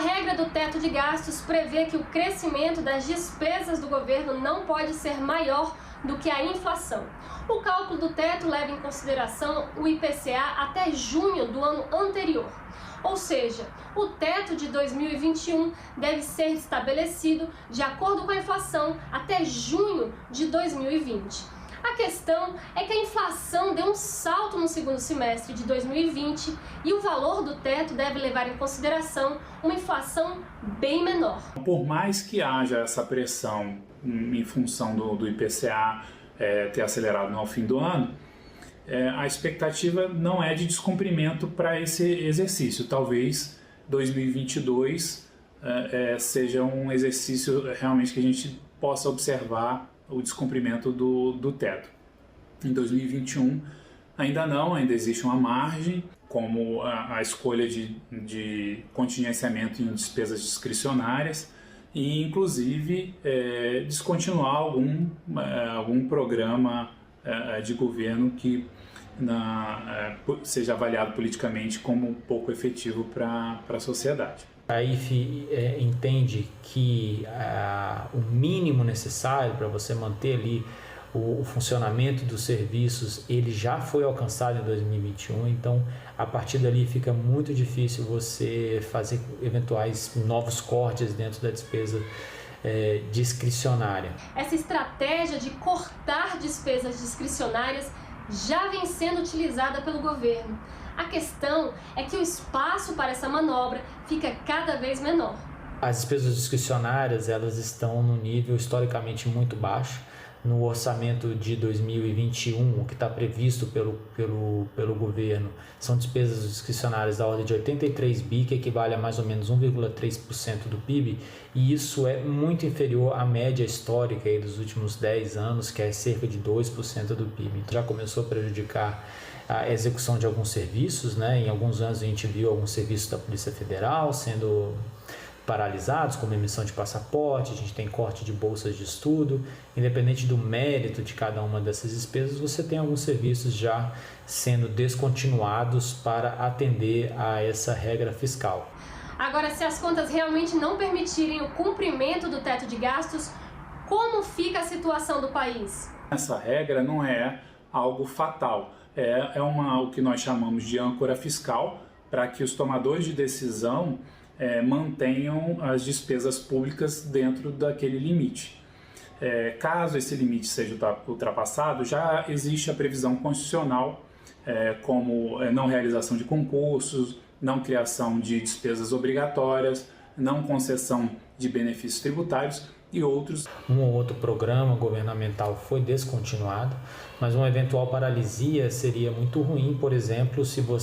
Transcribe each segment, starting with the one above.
regra do teto de gastos prevê que o crescimento das despesas do governo não pode ser maior do que a inflação. O cálculo do teto leva em consideração o IPCA até junho do ano anterior. Ou seja, o teto de 2021 deve ser estabelecido de acordo com a inflação até junho de 2020. A questão é que a inflação deu um salto no segundo semestre de 2020 e o valor do teto deve levar em consideração uma inflação bem menor. Por mais que haja essa pressão em função do IPCA ter acelerado no fim do ano, a expectativa não é de descumprimento para esse exercício. Talvez 2022 seja um exercício realmente que a gente possa observar o descumprimento do teto. Em 2021 ainda existe uma margem, como a escolha de contingenciamento em despesas discricionárias e inclusive descontinuar algum programa de governo que seja avaliado politicamente como pouco efetivo para a sociedade. A IFE entende que o mínimo necessário para você manter ali o funcionamento dos serviços, ele já foi alcançado em 2021, então a partir dali fica muito difícil você fazer eventuais novos cortes dentro da despesa discricionária. Essa estratégia de cortar despesas discricionárias já vem sendo utilizada pelo governo. A questão é que o espaço para essa manobra fica cada vez menor. As despesas discricionárias, elas estão num nível historicamente muito baixo. No orçamento de 2021, o que está previsto pelo governo são despesas discricionárias da ordem de 83 bi, que equivale a mais ou menos 1,3% do PIB, e isso é muito inferior à média histórica aí dos últimos 10 anos, que é cerca de 2% do PIB. Então, já começou a prejudicar a execução de alguns serviços, né? Em alguns anos a gente viu alguns serviços da Polícia Federal sendo paralisados, como emissão de passaporte, a gente tem corte de bolsas de estudo. Independente do mérito de cada uma dessas despesas, você tem alguns serviços já sendo descontinuados para atender a essa regra fiscal. Agora, se as contas realmente não permitirem o cumprimento do teto de gastos, como fica a situação do país? Essa regra não é algo fatal, o que nós chamamos de âncora fiscal, para que os tomadores de decisão mantenham as despesas públicas dentro daquele limite. Caso esse limite seja ultrapassado, já existe a previsão constitucional, como não realização de concursos, não criação de despesas obrigatórias, não concessão de benefícios tributários e outros. Um ou outro programa governamental foi descontinuado, mas uma eventual paralisia seria muito ruim, por exemplo, se o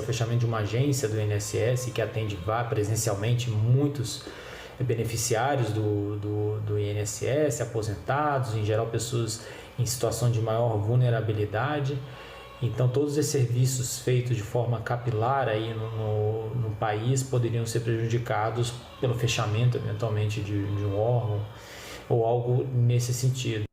fechamento de uma agência do INSS que atende presencialmente muitos beneficiários do INSS, aposentados, em geral pessoas em situação de maior vulnerabilidade. Então todos esses serviços feitos de forma capilar aí no país poderiam ser prejudicados pelo fechamento eventualmente de um órgão ou algo nesse sentido.